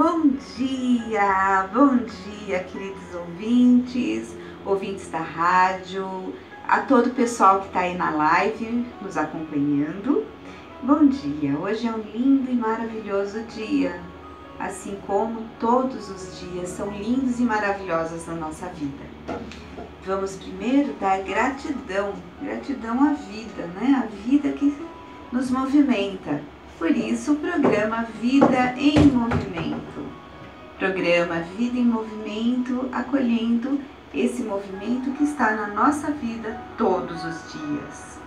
Bom dia, queridos ouvintes da rádio, a todo o pessoal que está aí na live nos acompanhando. Bom dia, hoje é um lindo e maravilhoso dia, assim como todos os dias são lindos e maravilhosos na nossa vida. Vamos primeiro dar gratidão à vida, né? A vida que nos movimenta. Por isso, o programa Vida em Movimento. Programa Vida em Movimento, acolhendo esse movimento que está na nossa vida todos os dias.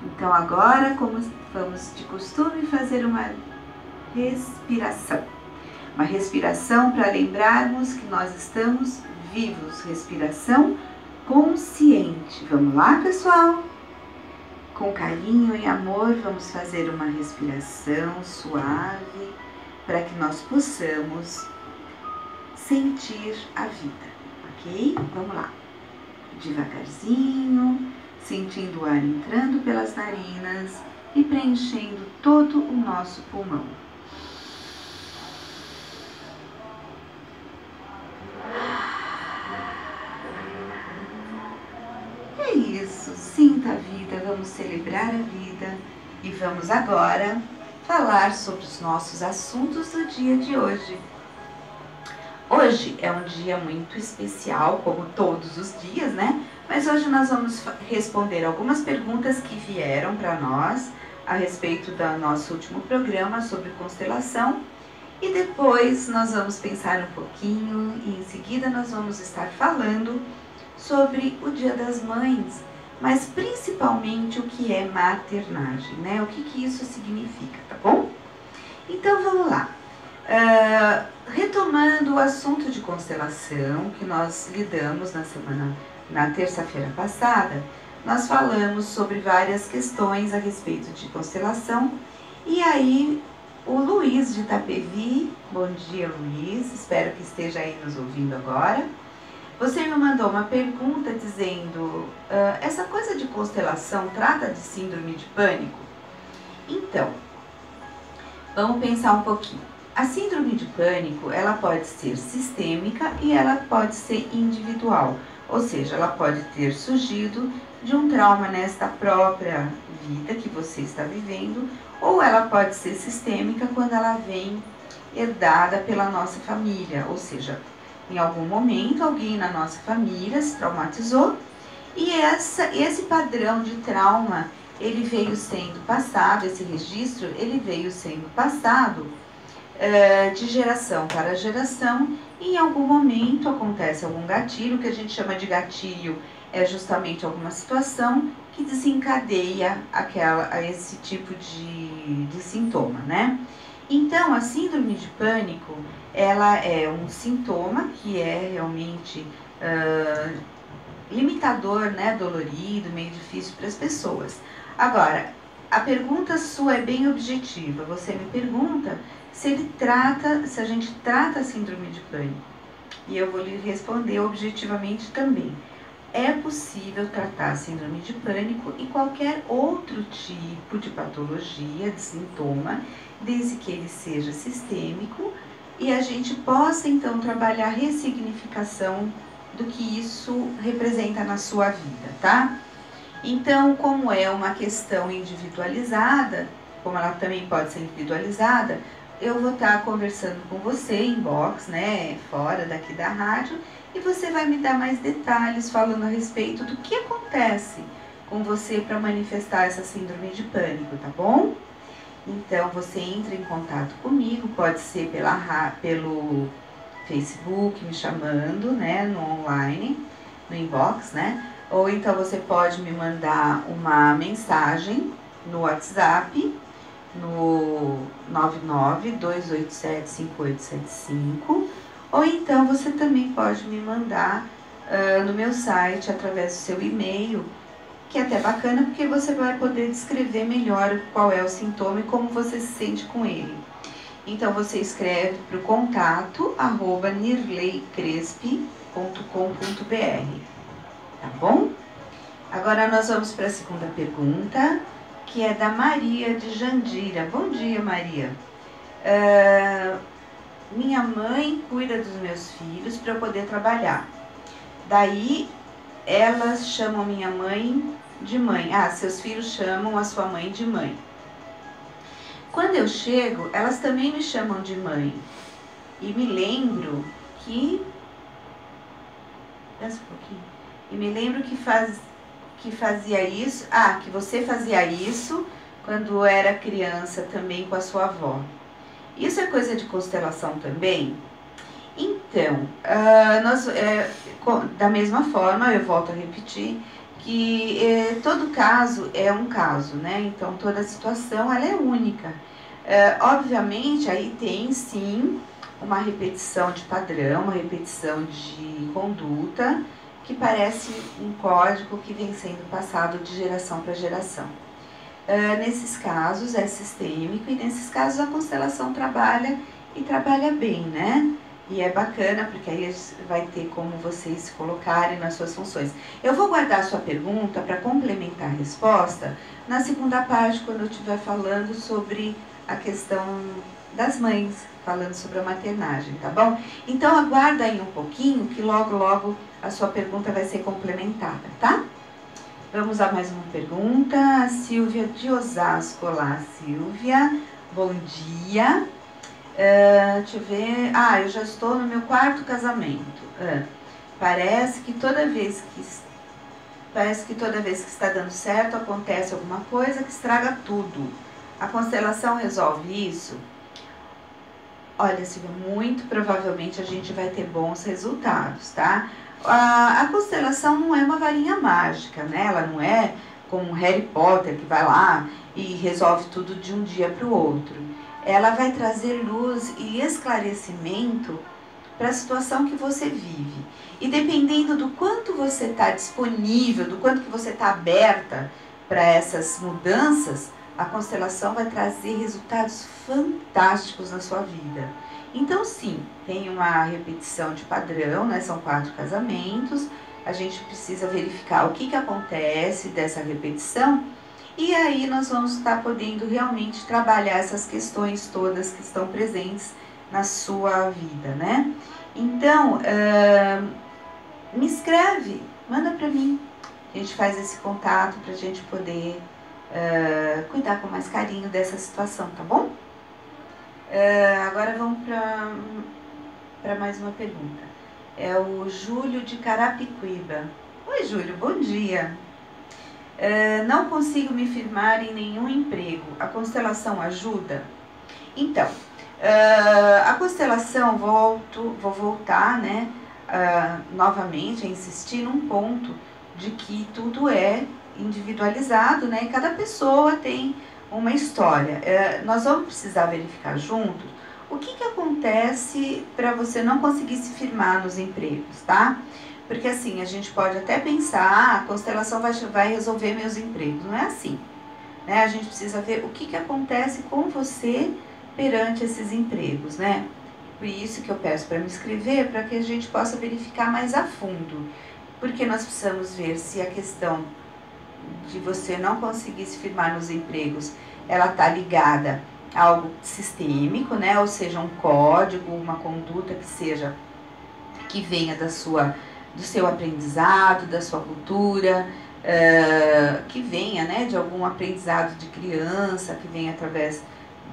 Então agora, como vamos de costume, fazer uma respiração. Uma respiração para lembrarmos que nós estamos vivos. Respiração consciente. Vamos lá, pessoal? Com carinho e amor, vamos fazer uma respiração suave para que nós possamos sentir a vida, ok? Vamos lá. Devagarzinho, sentindo o ar entrando pelas narinas e preenchendo todo o nosso pulmão. É isso, sinta a vida, vamos celebrar a vida e vamos agora falar sobre os nossos assuntos do dia de hoje. Hoje é um dia muito especial, como todos os dias, né? Mas hoje nós vamos responder algumas perguntas que vieram para nós a respeito do nosso último programa sobre constelação. E depois nós vamos pensar um pouquinho e em seguida nós vamos estar falando sobre o Dia das Mães, mas principalmente o que é maternagem, né? O que isso significa, tá bom? Então vamos lá. Retomando o assunto de constelação que nós lidamos na terça-feira passada, nós falamos sobre várias questões a respeito de constelação e aí o Luiz de Itapevi, bom dia Luiz, espero que esteja aí nos ouvindo agora. Você me mandou uma pergunta dizendo, essa coisa de constelação trata de síndrome de pânico? Então, vamos pensar um pouquinho. A síndrome de pânico, ela pode ser sistêmica e ela pode ser individual. Ou seja, ela pode ter surgido de um trauma nesta própria vida que você está vivendo, ou ela pode ser sistêmica quando ela vem herdada pela nossa família, ou seja, em algum momento alguém na nossa família se traumatizou e esse padrão de trauma, ele veio sendo passado, esse registro, ele veio sendo passado de geração para geração e em algum momento acontece algum gatilho, que a gente chama de gatilho, é justamente alguma situação que desencadeia esse tipo de sintoma, né? Então, a síndrome de pânico, ela é um sintoma que é realmente limitador, né, dolorido, meio difícil para as pessoas. Agora, a pergunta sua é bem objetiva. Você me pergunta se a gente trata a síndrome de pânico. E eu vou lhe responder objetivamente também. É possível tratar a síndrome de pânico e qualquer outro tipo de patologia, de sintoma, desde que ele seja sistêmico e a gente possa então trabalhar a ressignificação do que isso representa na sua vida, tá? Então, como é uma questão individualizada, como ela também pode ser individualizada, eu vou estar conversando com você em box, né, fora daqui da rádio, e você vai me dar mais detalhes falando a respeito do que acontece com você para manifestar essa síndrome de pânico, tá bom? Então, você entra em contato comigo, pode ser pelo Facebook, me chamando, né, no online, no inbox, né? Ou então você pode me mandar uma mensagem no WhatsApp, no 992875875, ou então você também pode me mandar no meu site, através do seu e-mail, que é até bacana porque você vai poder descrever melhor qual é o sintoma e como você se sente com ele. Então você escreve para o contato @nirleicrespi.com.br, tá bom? Agora nós vamos para a segunda pergunta, que é da Maria de Jandira. Bom dia, Maria. minha mãe cuida dos meus filhos para eu poder trabalhar. Daí, elas chamam minha mãe de mãe. Ah, seus filhos chamam a sua mãe de mãe. Quando eu chego, elas também me chamam de mãe. E me lembro que... Pensa um pouquinho. E me lembro que fazia isso... Ah, que você fazia isso quando era criança também com a sua avó. Isso é coisa de constelação também? Então, da mesma forma, eu volto a repetir, que todo caso é um caso, né? Então, toda situação, ela é única. Obviamente, aí tem, sim, uma repetição de padrão, uma repetição de conduta, que parece um código que vem sendo passado de geração para geração. Nesses casos, é sistêmico, e nesses casos a constelação trabalha e trabalha bem, né? E é bacana, porque aí vai ter como vocês se colocarem nas suas funções. Eu vou guardar a sua pergunta para complementar a resposta na segunda parte, quando eu estiver falando sobre a questão das mães, falando sobre a maternagem, tá bom? Então, aguarda aí um pouquinho, que logo, logo a sua pergunta vai ser complementada, tá? Vamos a mais uma pergunta. A Silvia de Osasco. Olá, Silvia. Bom dia. Deixa eu ver. Ah, eu já estou no meu 4º casamento. Parece que toda vez que está dando certo, acontece alguma coisa que estraga tudo. A constelação resolve isso? Olha, Silvia, muito provavelmente a gente vai ter bons resultados, tá? A constelação não é uma varinha mágica, né? Ela não é como um Harry Potter que vai lá e resolve tudo de um dia para o outro. Ela vai trazer luz e esclarecimento para a situação que você vive. E dependendo do quanto você está disponível, do quanto que você está aberta para essas mudanças, a constelação vai trazer resultados fantásticos na sua vida. Então, sim, tem uma repetição de padrão, né? São 4 casamentos. A gente precisa verificar o que acontece dessa repetição. E aí nós vamos estar podendo realmente trabalhar essas questões todas que estão presentes na sua vida, né? Então, me escreve, manda para mim. A gente faz esse contato para a gente poder cuidar com mais carinho dessa situação, tá bom? Agora vamos para mais uma pergunta. É o Júlio de Carapicuíba. Oi, Júlio, bom dia. Não consigo me firmar em nenhum emprego. A constelação ajuda? Então, a constelação, vou voltar, né, novamente a insistir num ponto de que tudo é individualizado, né, e cada pessoa tem uma história. Nós vamos precisar verificar juntos o que acontece para você não conseguir se firmar nos empregos, tá? Porque assim, a gente pode até pensar, a constelação vai resolver meus empregos. Não é assim, né? A gente precisa ver o que acontece com você perante esses empregos, né? Por isso que eu peço para me inscrever, para que a gente possa verificar mais a fundo. Porque nós precisamos ver se a questão de você não conseguir se firmar nos empregos, ela está ligada a algo sistêmico, né? Ou seja, um código, uma conduta que venha do seu aprendizado, da sua cultura, que venha, né, de algum aprendizado de criança, que venha através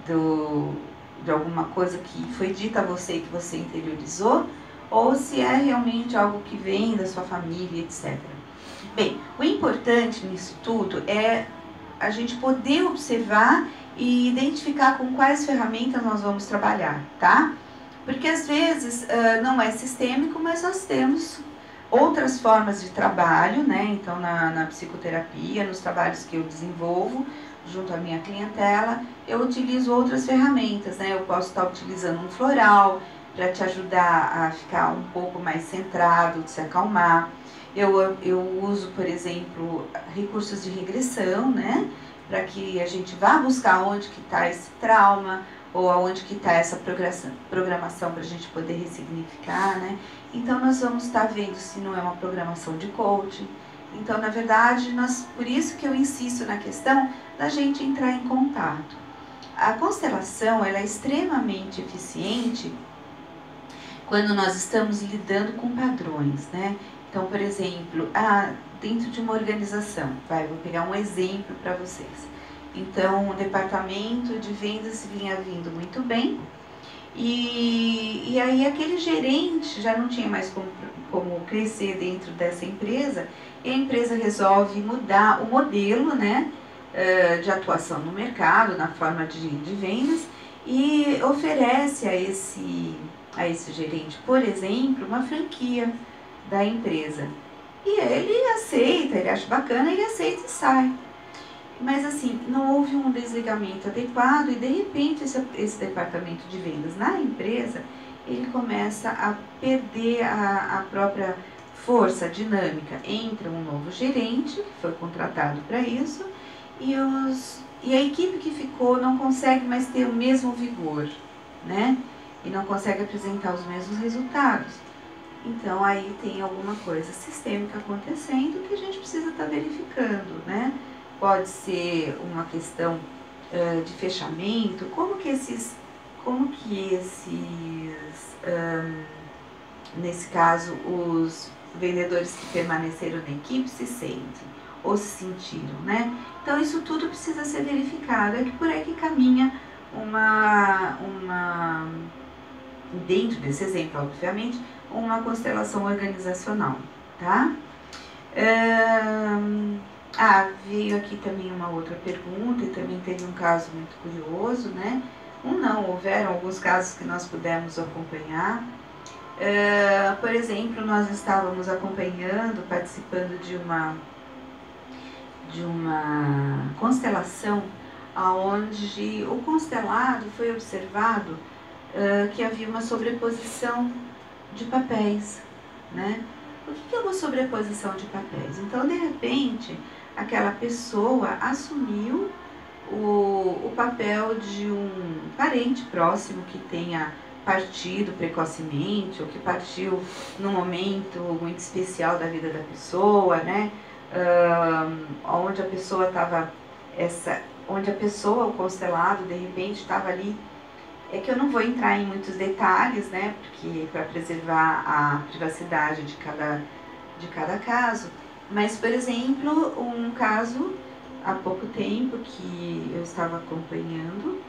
de alguma coisa que foi dita a você e que você interiorizou, ou se é realmente algo que vem da sua família, etc. Bem, o importante nisso tudo é a gente poder observar e identificar com quais ferramentas nós vamos trabalhar, tá? Porque às vezes não é sistêmico, mas nós temos outras formas de trabalho, né? Então, na psicoterapia, nos trabalhos que eu desenvolvo junto à minha clientela, eu utilizo outras ferramentas, né? Eu posso estar utilizando um floral para te ajudar a ficar um pouco mais centrado, de se acalmar. Eu uso, por exemplo, recursos de regressão, né? Para que a gente vá buscar onde que está esse trauma, ou aonde que está essa programação para a gente poder ressignificar, né? Então, nós vamos estar vendo se não é uma programação de coaching. Então, na verdade, por isso que eu insisto na questão da gente entrar em contato. A constelação, ela é extremamente eficiente quando nós estamos lidando com padrões, né? Então, por exemplo, dentro de uma organização, vou pegar um exemplo para vocês. Então, o departamento de vendas vinha vindo muito bem, e aí aquele gerente já não tinha mais como crescer dentro dessa empresa, e a empresa resolve mudar o modelo, né, de atuação no mercado, na forma de vendas, e oferece a esse gerente, por exemplo, uma franquia da empresa. E ele aceita, ele acha bacana, ele aceita e sai. Mas assim, não houve um desligamento adequado e de repente esse departamento de vendas na empresa, ele começa a perder a própria força, dinâmica. Entra um novo gerente, que foi contratado para isso, e a equipe que ficou não consegue mais ter o mesmo vigor, né? E não consegue apresentar os mesmos resultados. Então aí tem alguma coisa sistêmica acontecendo que a gente precisa estar verificando, né? Pode ser uma questão de fechamento, como que esses nesse caso, os vendedores que permaneceram na equipe se sentem, ou se sentiram, né? Então isso tudo precisa ser verificado, é que por aí que caminha dentro desse exemplo, obviamente, uma constelação organizacional, tá? Veio aqui também uma outra pergunta, e também teve um caso muito curioso, né? Houveram alguns casos que nós pudemos acompanhar. Por exemplo, nós estávamos acompanhando, participando de uma constelação, onde o constelado foi observado que havia uma sobreposição de papéis, né? O que é uma sobreposição de papéis? Então, de repente, aquela pessoa assumiu o papel de um parente próximo que tenha partido precocemente, ou que partiu num momento muito especial da vida da pessoa, né? Onde a pessoa estava, o constelado, de repente, estava ali. É que eu não vou entrar em muitos detalhes, né, porque para preservar a privacidade de cada caso, mas, por exemplo, um caso há pouco tempo que eu estava acompanhando,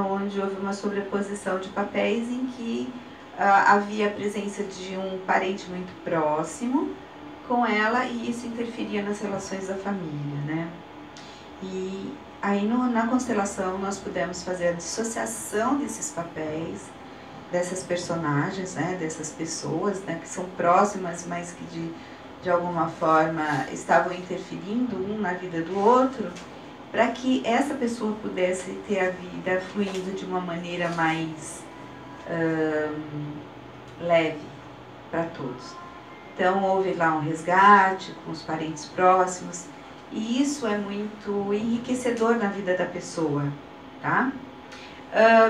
onde houve uma sobreposição de papéis em que havia a presença de um parente muito próximo com ela, e isso interferia nas relações da família, né? E aí na constelação nós pudemos fazer a dissociação desses papéis, dessas personagens, né, dessas pessoas, né, que são próximas, mas que de alguma forma estavam interferindo um na vida do outro, para que essa pessoa pudesse ter a vida fluindo de uma maneira mais leve para todos. Então houve lá um resgate com os parentes próximos, e isso é muito enriquecedor na vida da pessoa, tá?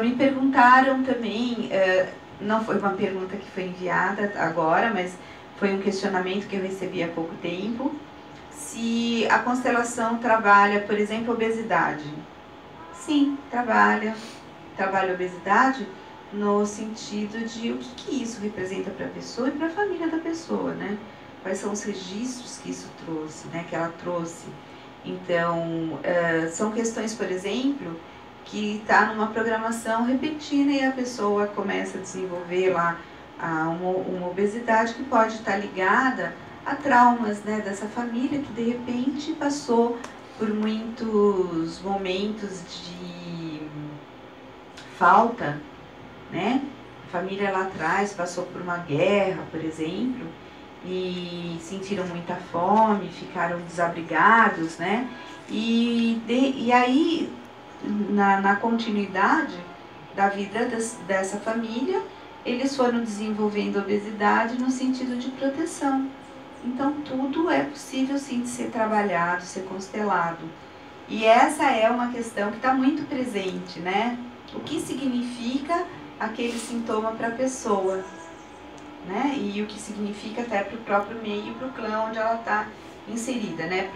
Me perguntaram também, não foi uma pergunta que foi enviada agora, mas foi um questionamento que eu recebi há pouco tempo, se a constelação trabalha, por exemplo, obesidade. Sim, trabalha obesidade no sentido de o que isso representa para a pessoa e para a família da pessoa, né? Quais são os registros que isso trouxe, né, que ela trouxe. Então, são questões, por exemplo, que está numa programação repetida e a pessoa começa a desenvolver lá uma obesidade que pode estar ligada a traumas, né, dessa família que de repente passou por muitos momentos de falta, né? A família lá atrás passou por uma guerra, por exemplo, e sentiram muita fome, ficaram desabrigados, né? E aí, na continuidade da vida dessa família, eles foram desenvolvendo obesidade no sentido de proteção. Então, tudo é possível, sim, de ser trabalhado, ser constelado. E essa é uma questão que está muito presente, né? O que significa aquele sintoma para a pessoa, né? E o que significa até para o próprio meio e para o clã onde ela está inserida, né?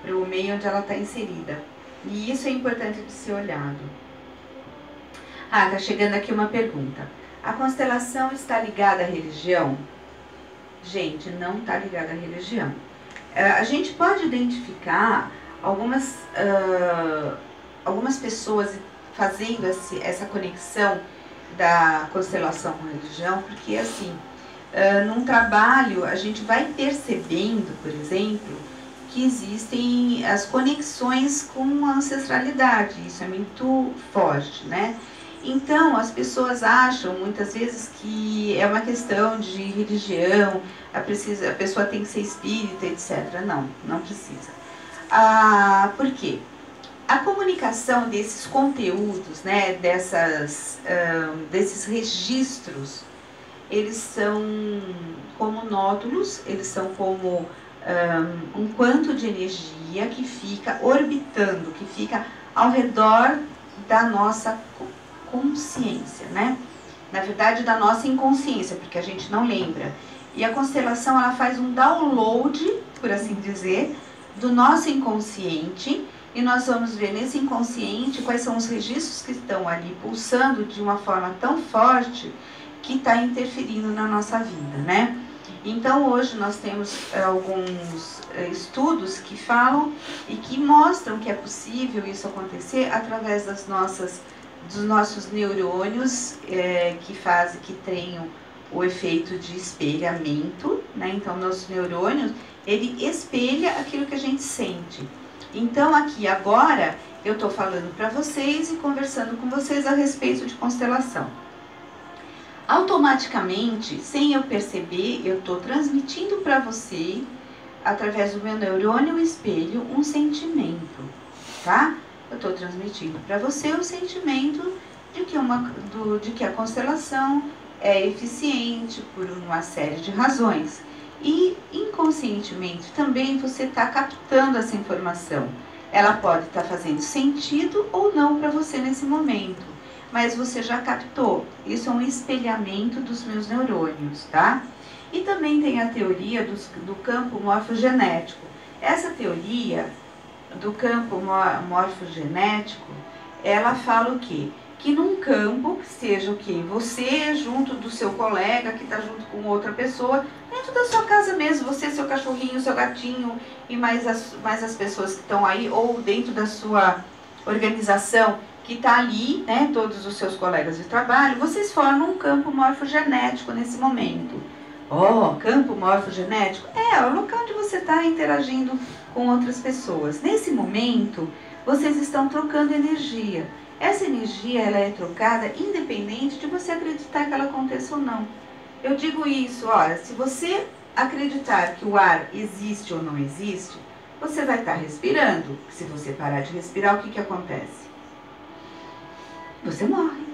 Para o meio onde ela está inserida. E isso é importante de ser olhado. Tá chegando aqui uma pergunta. A constelação está ligada à religião? Gente, não está ligada à religião. A gente pode identificar algumas pessoas fazendo essa conexão da constelação com a religião, porque assim, num trabalho a gente vai percebendo, por exemplo, que existem as conexões com a ancestralidade, isso é muito forte, né? Então, as pessoas acham muitas vezes que é uma questão de religião, a pessoa tem que ser espírita, etc. Não, não precisa. Por quê? A comunicação desses conteúdos, né, desses registros, eles são como nódulos, eles são como um quanto de energia que fica orbitando, que fica ao redor da nossa consciência, né? Na verdade, da nossa inconsciência, porque a gente não lembra. E a constelação, ela faz um download, por assim dizer, do nosso inconsciente, e nós vamos ver nesse inconsciente quais são os registros que estão ali pulsando de uma forma tão forte que está interferindo na nossa vida, né? Então, hoje nós temos alguns estudos que falam e que mostram que é possível isso acontecer através dos nossos neurônios que tenham o efeito de espelhamento, né? Então, nossos neurônios, ele espelha aquilo que a gente sente. Então, aqui agora, eu estou falando para vocês e conversando com vocês a respeito de constelação. Automaticamente, sem eu perceber, eu estou transmitindo para você, através do meu neurônio espelho, um sentimento, tá? Eu estou transmitindo para você o sentimento de que a constelação é eficiente por uma série de razões. E inconscientemente também você está captando essa informação. Ela pode estar fazendo sentido ou não para você nesse momento, mas você já captou. Isso é um espelhamento dos meus neurônios, tá? E também tem a teoria do campo morfogenético. Essa teoria do campo morfogenético, ela fala o quê? Que num campo, que seja o quê? Você junto do seu colega, que está junto com outra pessoa, dentro da sua casa mesmo, você, seu cachorrinho, seu gatinho, e mais as pessoas que estão aí, ou dentro da sua organização, que está ali, né, todos os seus colegas de trabalho, vocês formam um campo morfogenético nesse momento. Campo morfogenético? É o local onde você está interagindo com outras pessoas. Nesse momento, vocês estão trocando energia. Essa energia, ela é trocada independente de você acreditar que ela aconteça ou não. Eu digo isso, olha, se você acreditar que o ar existe ou não existe, você vai estar respirando. Se você parar de respirar, o que acontece? Você morre.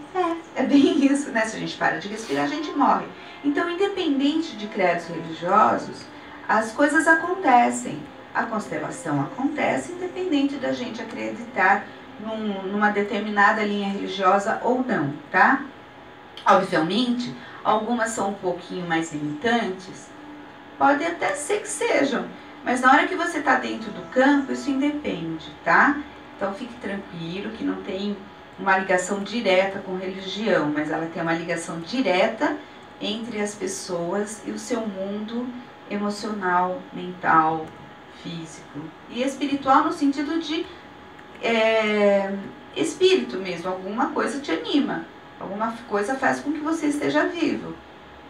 É bem isso, né? Se a gente para de respirar, a gente morre. Então, independente de credos religiosos, as coisas acontecem. A constelação acontece independente da gente acreditar numa determinada linha religiosa ou não, tá? Obviamente, algumas são um pouquinho mais limitantes, pode até ser que sejam, mas na hora que você está dentro do campo, isso independe, tá? Então fique tranquilo que não tem uma ligação direta com religião, mas ela tem uma ligação direta entre as pessoas e o seu mundo emocional, mental, físico e espiritual, no sentido de espírito mesmo. Alguma coisa te anima, alguma coisa faz com que você esteja vivo,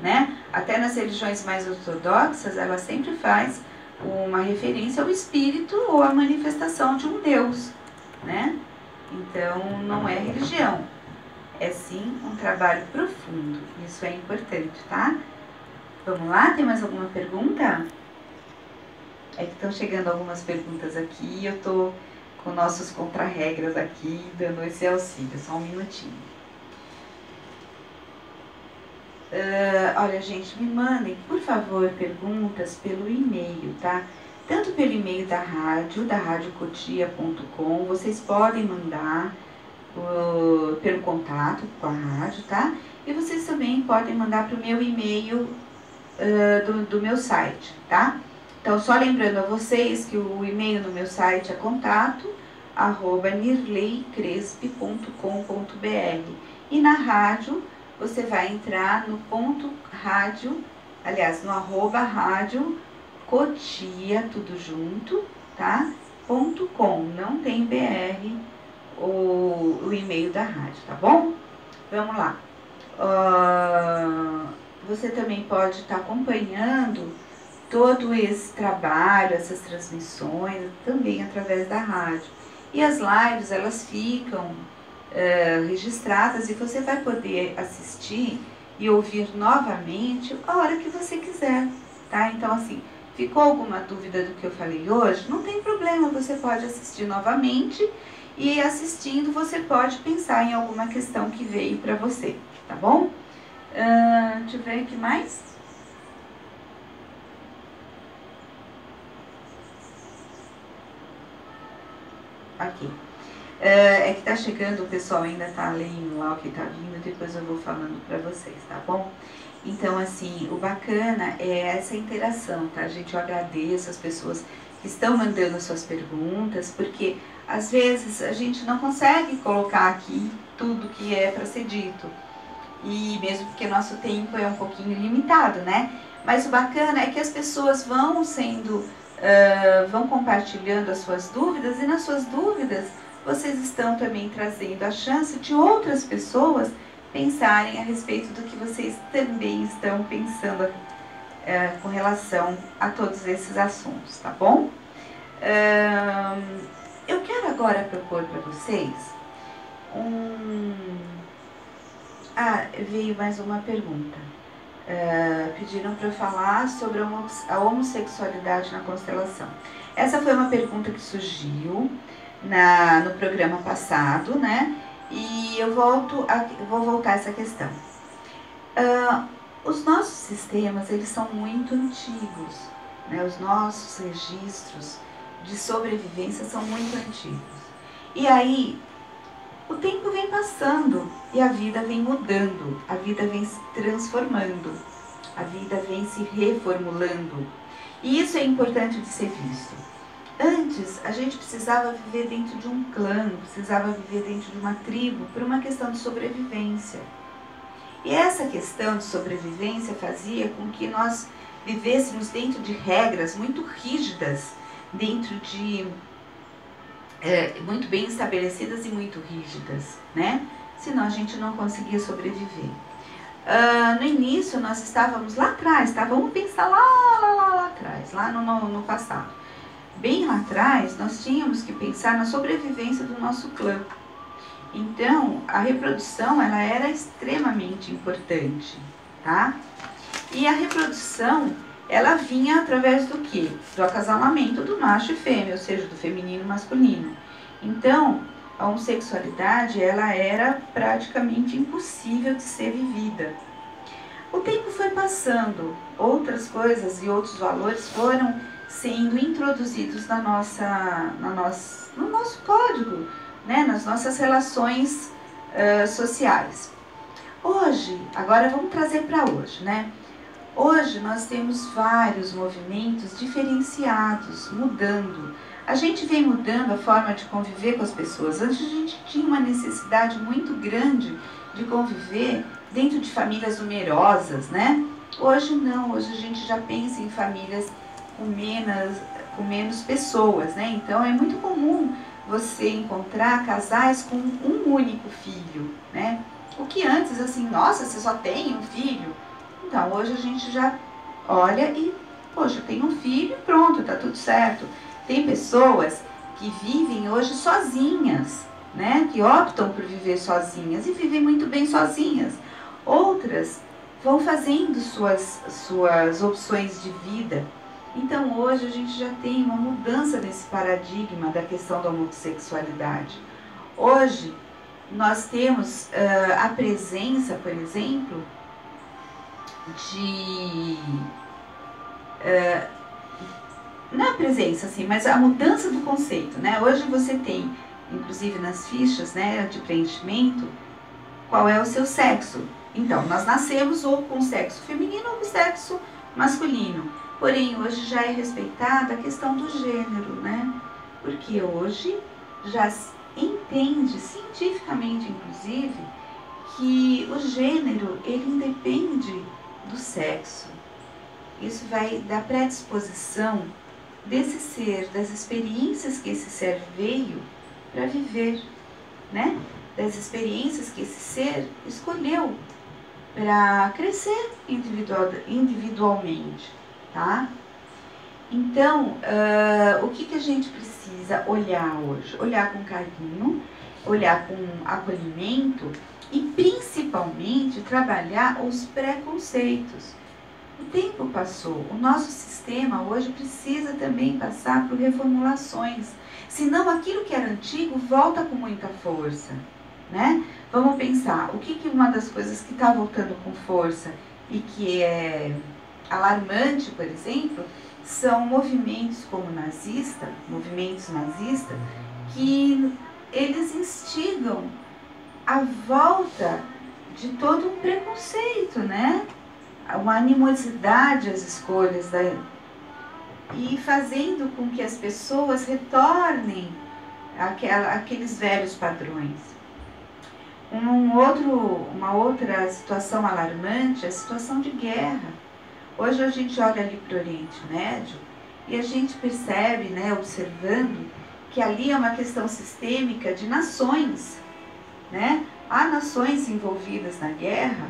né? Até nas religiões mais ortodoxas, ela sempre faz uma referência ao espírito ou à manifestação de um Deus, né? Então, não é religião, é sim um trabalho profundo. Isso é importante, tá? Vamos lá? Tem mais alguma pergunta? É que estão chegando algumas perguntas aqui e eu tô com nossos contra-regras aqui, dando esse auxílio. Só um minutinho. Olha, gente, me mandem, por favor, perguntas pelo e-mail, tá? Tanto pelo e-mail da radiocotia.com, vocês podem mandar pelo contato com a rádio, tá? E vocês também podem mandar para o meu e-mail do meu site, tá? Então, só lembrando a vocês que o e-mail no meu site é contato@nirleicresp.com.br e na rádio você vai entrar no ponto rádio, aliás, no @rádio Cotia, tudo junto, tá? .com, não tem BR o e-mail da rádio, tá bom? Vamos lá. Você também pode estar acompanhando todo esse trabalho, essas transmissões, também através da rádio. E as lives, elas ficam registradas e você vai poder assistir e ouvir novamente a hora que você quiser, tá? Então, assim, ficou alguma dúvida do que eu falei hoje? Não tem problema, você pode assistir novamente e assistindo você pode pensar em alguma questão que veio para você, tá bom? Deixa eu ver aqui mais. Aqui. É que tá chegando, o pessoal ainda tá lendo lá o que tá vindo, depois eu vou falando para vocês, tá bom? Então, assim, o bacana é essa interação, tá, gente? Eu agradeço as pessoas que estão mandando suas perguntas, porque às vezes a gente não consegue colocar aqui tudo que é para ser dito. E mesmo porque nosso tempo é um pouquinho limitado, né? Mas o bacana é que as pessoas vão vão compartilhando as suas dúvidas, e nas suas dúvidas vocês estão também trazendo a chance de outras pessoas pensarem a respeito do que vocês também estão pensando com relação a todos esses assuntos, tá bom? Eu quero agora propor para vocês veio mais uma pergunta. Pediram para eu falar sobre a homossexualidade na constelação. Essa foi uma pergunta que surgiu no programa passado, né? E eu vou voltar a essa questão. Os nossos sistemas, eles são muito antigos, né? Os nossos registros de sobrevivência são muito antigos. E aí, o tempo vem passando e a vida vem mudando, a vida vem se transformando, a vida vem se reformulando. E isso é importante de ser visto. Antes, a gente precisava viver dentro de um clã, precisava viver dentro de uma tribo por uma questão de sobrevivência. E essa questão de sobrevivência fazia com que nós vivêssemos dentro de regras muito rígidas, dentro de muito bem estabelecidas e muito rígidas, né? Senão a gente não conseguia sobreviver. No início nós estávamos lá atrás, tá? Vamos pensar lá atrás, lá no passado. Bem lá atrás nós tínhamos que pensar na sobrevivência do nosso clã. Então a reprodução ela era extremamente importante, tá? E a reprodução ela vinha através do quê? Do acasalamento do macho e fêmea, ou seja, do feminino e masculino. Então, a homossexualidade ela era praticamente impossível de ser vivida. O tempo foi passando, outras coisas e outros valores foram sendo introduzidos no nosso código, né? Nas nossas relações sociais. Hoje, agora vamos trazer para hoje, né? Hoje nós temos vários movimentos diferenciados, mudando. A gente vem mudando a forma de conviver com as pessoas. Antes a gente tinha uma necessidade muito grande de conviver dentro de famílias numerosas, né? Hoje não, hoje a gente já pensa em famílias com menos pessoas, né? Então é muito comum você encontrar casais com um único filho, né? O que antes, assim, nossa, você só tem um filho? Então, hoje a gente já olha e, poxa, tem um filho e pronto, tá tudo certo. Tem pessoas que vivem hoje sozinhas, né? Que optam por viver sozinhas e vivem muito bem sozinhas. Outras vão fazendo suas opções de vida. Então, hoje a gente já tem uma mudança nesse paradigma da questão da homossexualidade. Hoje, nós temos a presença, por exemplo, não a presença, assim, mas a mudança do conceito, né? Hoje você tem, inclusive nas fichas, né, de preenchimento, qual é o seu sexo. Então, nós nascemos ou com sexo feminino ou com sexo masculino. Porém, hoje já é respeitada a questão do gênero, né? Porque hoje já entende, cientificamente inclusive, que o gênero, ele independe do sexo. Isso vai da predisposição desse ser, das experiências que esse ser veio para viver, né? Das experiências que esse ser escolheu para crescer individualmente, tá? Então, o que a gente precisa olhar hoje? Olhar com carinho, olhar com acolhimento e, principalmente, trabalhar os preconceitos. O tempo passou, o nosso sistema hoje precisa também passar por reformulações, senão aquilo que era antigo volta com muita força, né? Vamos pensar, o que uma das coisas que está voltando com força e que é alarmante, por exemplo, são movimentos como movimentos nazistas, que eles instigam a volta de todo um preconceito, né? Uma animosidade às escolhas, e fazendo com que as pessoas retornem àqueles velhos padrões. Uma outra situação alarmante é a situação de guerra. Hoje a gente olha ali para o Oriente Médio e a gente percebe, né, observando, que ali é uma questão sistêmica de nações, né? Há nações envolvidas na guerra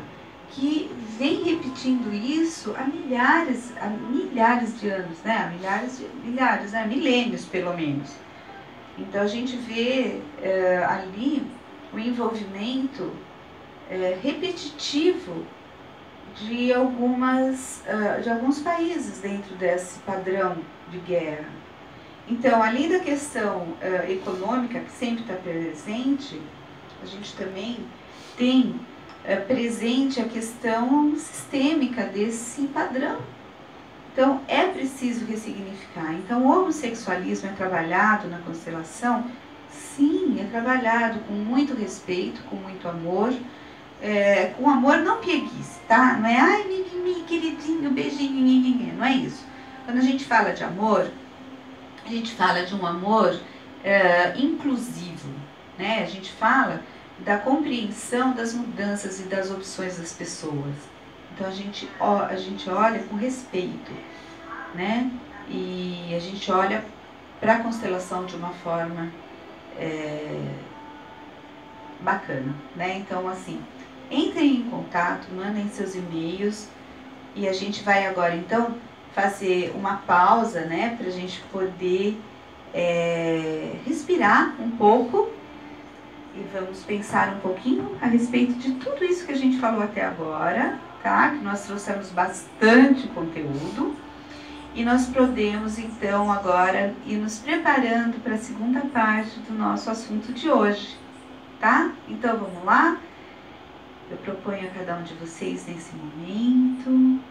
que vem repetindo isso há milhares de anos, né? Milênios pelo menos. Então a gente vê ali o envolvimento repetitivo de alguns países dentro desse padrão de guerra. Então, além da questão econômica, que sempre está presente, a gente também tem presente a questão sistêmica desse padrão. Então, é preciso ressignificar. Então, o homossexualismo é trabalhado na constelação? Sim, é trabalhado com muito respeito, com muito amor, com amor não pieguice, tá? Não é, ai, queridinho, beijinho, não é isso. Quando a gente fala de amor, a gente fala de um amor inclusivo, né? A gente fala da compreensão das mudanças e das opções das pessoas. Então a gente olha com respeito, né? E a gente olha para a constelação de uma forma bacana, né? Então, assim, entrem em contato, mandem seus e-mails e a gente vai agora, então, fazer uma pausa, né? Para a gente poder respirar um pouco. E vamos pensar um pouquinho a respeito de tudo isso que a gente falou até agora, tá? Que nós trouxemos bastante conteúdo. E nós podemos, então, agora ir nos preparando para a segunda parte do nosso assunto de hoje, tá? Então, vamos lá? Eu proponho a cada um de vocês, nesse momento,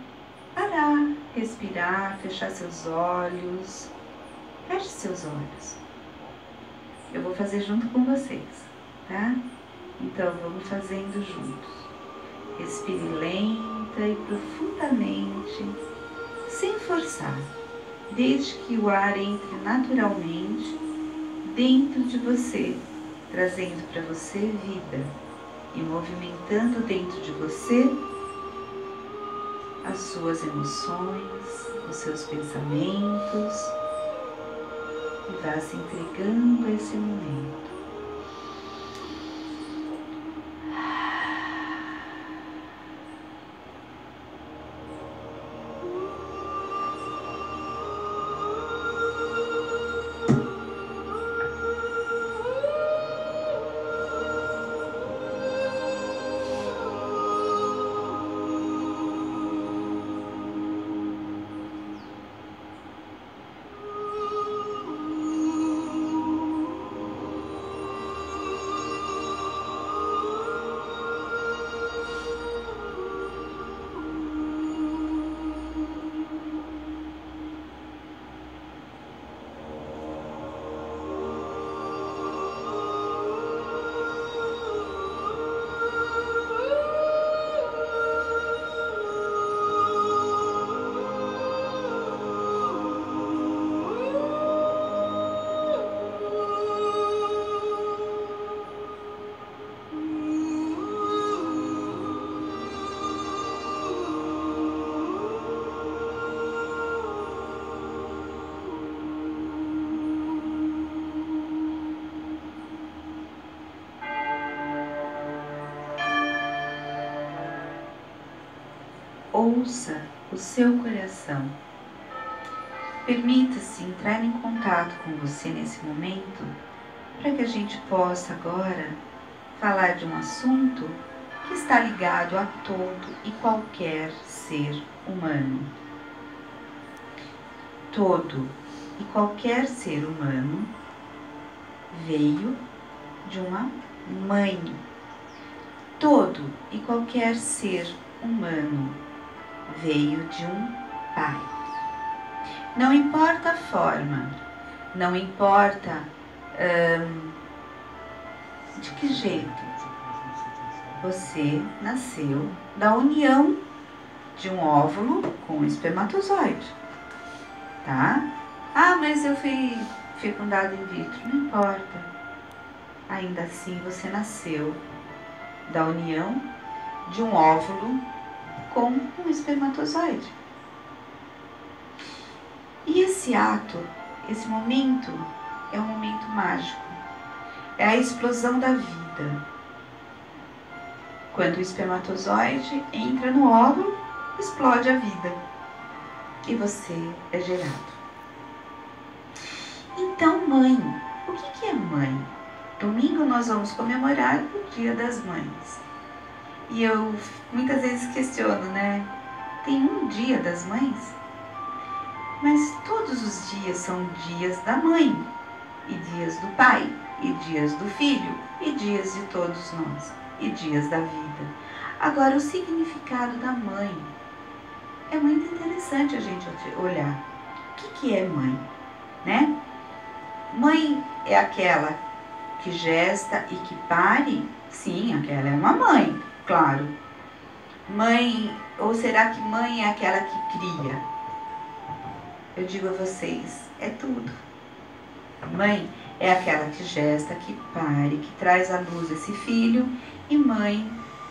parar, respirar, fechar seus olhos. Feche seus olhos. Eu vou fazer junto com vocês. Tá? Então vamos fazendo juntos. Respire lenta e profundamente, sem forçar, desde que o ar entre naturalmente dentro de você, trazendo para você vida e movimentando dentro de você as suas emoções, os seus pensamentos, e vá se entregando a esse momento. ouça o seu coração. Permita-se entrar em contato com você nesse momento, para que a gente possa agora falar de um assunto que está ligado a todo e qualquer ser humano. Todo e qualquer ser humano veio de uma mãe. Todo e qualquer ser humano veio de um pai. Não importa a forma, não importa de que jeito você nasceu da união de um óvulo com um espermatozoide, tá? Ah, mas eu fui fecundado in vitro. Não importa. Ainda assim você nasceu da união de um óvulo com um espermatozoide. E esse ato, esse momento, é um momento mágico. É a explosão da vida. Quando o espermatozoide entra no óvulo, explode a vida. E você é gerado. Então, mãe, o que é mãe? Domingo nós vamos comemorar o Dia das Mães. E eu muitas vezes questiono, né? Tem um Dia das Mães? Mas todos os dias são dias da mãe, e dias do pai, e dias do filho, e dias de todos nós, e dias da vida. Agora, o significado da mãe é muito interessante a gente olhar. O que é mãe, né? Mãe é aquela que gesta e que pare? Sim, aquela é uma mãe, claro. Mãe, ou será que mãe é aquela que cria? Eu digo a vocês, é tudo. Mãe é aquela que gesta, que pare, que traz à luz esse filho. E mãe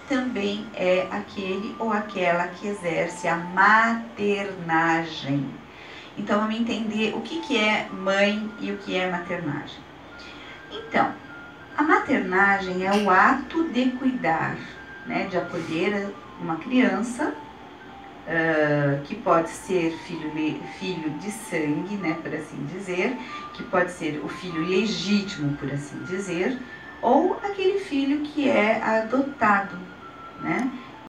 também é aquele ou aquela que exerce a maternagem. Então, vamos entender o que é mãe e o que é maternagem. Então, a maternagem é o ato de cuidar, né, de acolher uma criança, que pode ser filho de sangue, né, por assim dizer, que pode ser o filho legítimo, por assim dizer, ou aquele filho que é adotado, né?